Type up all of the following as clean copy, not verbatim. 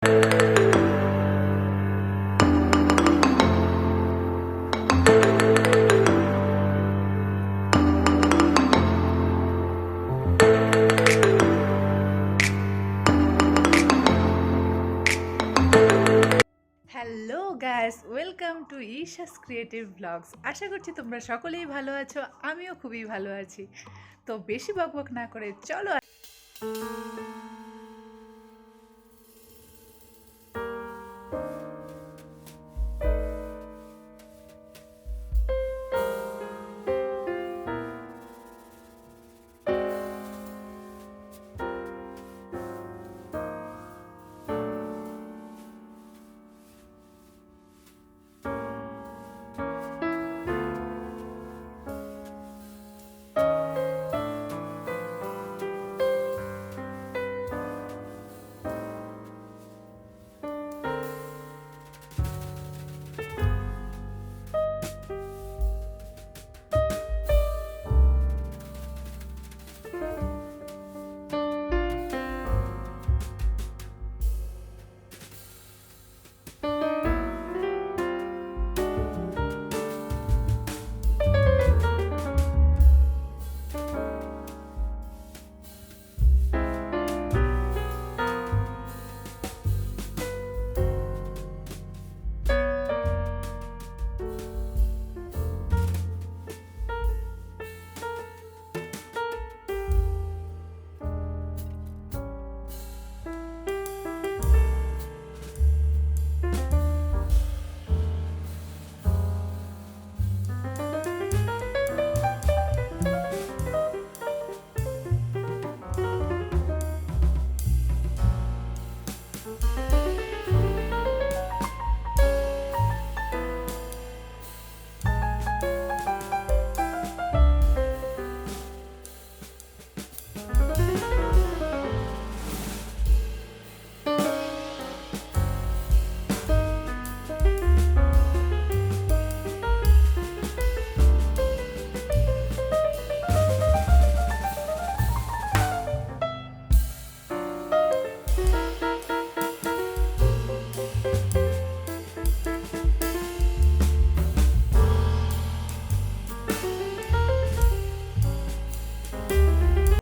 Hello guys, welcome to Isha's creative blogs. আশা করছি তোমরা সকলেই ভালো আছো, আমিও খুবই ভালো আছি। তো বেশি বকবক না করে চলো।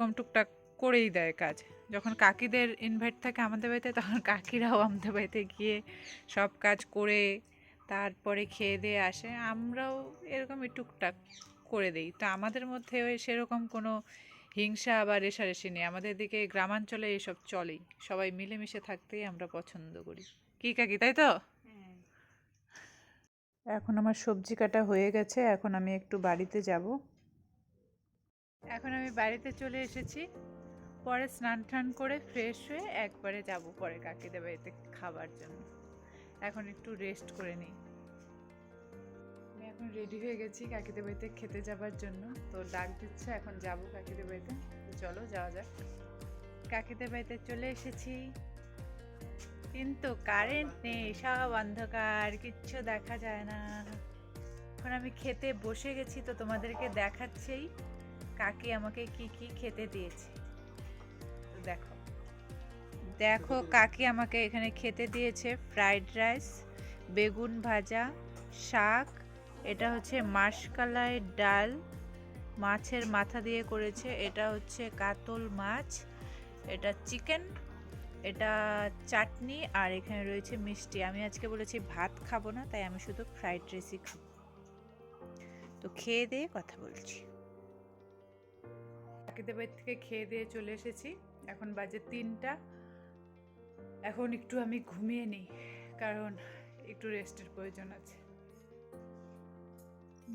এরকম টুকটাক করেই দেয় কাজ। যখন কাকিদের ইনভাইট থাকে আমাদের বাড়িতে, তখন কাকিরাও আমাদের বাড়িতে গিয়ে সব কাজ করে তারপরে খেয়ে দিয়ে আসে। আমরাও এরকমই টুকটাক করে দিই। তো আমাদের মধ্যে ওই সেরকম কোনো হিংসা বা রেষারেষি নেই। আমাদের দিকে গ্রামাঞ্চলে এসব চলেই, সবাই মিলেমিশে থাকতেই আমরা পছন্দ করি। কি কাকি, তাই তো? এখন আমার সবজি কাটা হয়ে গেছে, এখন আমি একটু বাড়িতে যাব। এখন আমি বাড়িতে চলে এসেছি। পরে স্নান টান করে ফ্রেশ হয়ে একবারে যাব পরে কাকিদের বাড়িতে খাবার জন্য। এখন একটু রেস্ট করে নিই। আমি এখন রেডি হয়ে গেছি কাকিদের বাড়িতে খেতে যাবার জন্য। তো ডাক দিচ্ছে, এখন যাব কাকিদের বাড়িতে। তো চলো যাওয়া যাক। কাকিদের বাড়িতে চলে এসেছি, কিন্তু কারেন্ট নেই, সব অন্ধকার, কিচ্ছু দেখা যায় না। এখন আমি খেতে বসে গেছি, তো তোমাদেরকে দেখাচ্ছেই কাকি আমাকে কি কি খেতে দিয়েছে। দেখো দেখো কাকি আমাকে এখানে খেতে দিয়েছে ফ্রাইড রাইস, বেগুন ভাজা, শাক, এটা হচ্ছে মাসকলাই ডাল, মাছের মাথা দিয়ে করেছে, এটা হচ্ছে কাতল মাছ, এটা চিকেন, এটা চাটনি, আর এখানে রয়েছে মিষ্টি। আমি আজকে বলেছি ভাত খাবো না, তাই আমি শুধু ফ্রাইড রাইসই খাবো। তো খেয়ে দিয়ে কথা বলছি। কাকিদের বাড়ি থেকে খেয়ে দিয়ে চলে এসেছি, এখন বাজে 3টা। এখন একটু আমি ঘুমিয়ে নিই, কারণ একটু রেস্টের প্রয়োজন আছে।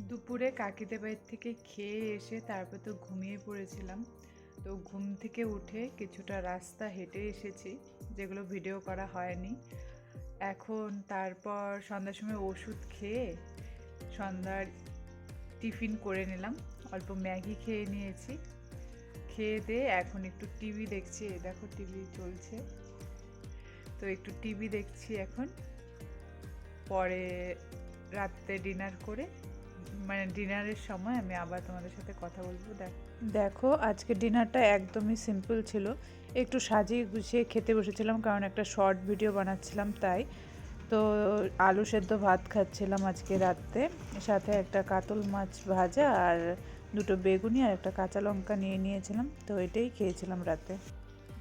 দুপুরে কাকিদের বাড়ি থেকে খেয়ে এসে তারপর তো ঘুমিয়ে পড়েছিলাম। তো ঘুম থেকে উঠে কিছুটা রাস্তা হেঁটে এসেছি, যেগুলো ভিডিও করা হয়নি। এখন তারপর সন্ধ্যার সময় ওষুধ খেয়ে সন্ধ্যার টিফিন করে নিলাম, অল্প ম্যাগি খেয়ে নিয়েছি। খেয়ে দিয়ে এখন একটু টিভি দেখছি। দেখো টিভি চলছে, তো একটু টিভি দেখছি এখন। পরে রাতে ডিনার করে, মানে ডিনারের সময় আমি আবার তোমাদের সাথে কথা বলবো। দেখো আজকে ডিনারটা একদমই সিম্পল ছিল, একটু সাজিয়ে গুছিয়ে খেতে বসেছিলাম কারণ একটা শর্ট ভিডিও বানাচ্ছিলাম তাই। তো আলু সেদ্ধ ভাত খাচ্ছিলাম আজকে রাত্রে, সাথে একটা কাতল মাছ ভাজা আর দুটো বেগুনি আর একটা কাঁচা লঙ্কা নিয়ে নিয়েছিলাম, তো এটাই খেয়েছিলাম রাতে।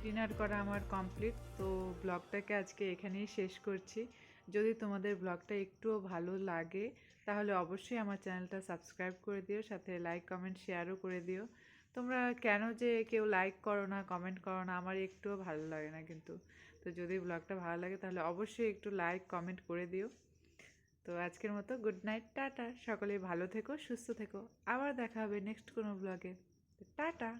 ডিনার করা আমার কমপ্লিট, তো ব্লগটাকে আজকে এখানেই শেষ করছি। যদি তোমাদের ব্লগটা একটুও ভালো লাগে তাহলে অবশ্যই আমার চ্যানেলটা সাবস্ক্রাইব করে দিও, সাথে লাইক কমেন্ট শেয়ারও করে দিও। তোমরা কেন যে কেউ লাইক করো না, কমেন্ট করো না, আমার একটুও ভালো লাগে না কিন্তু। তো যদি ব্লগটা ভালো লাগে তাহলে অবশ্যই একটু লাইক কমেন্ট করে দিও। তো আজকের মতো গুড নাইট, টাটা। সকলেই ভালো থেকো, সুস্থ থেকো। আবার দেখা হবে নেক্সট কোনো ব্লগে। টাটা।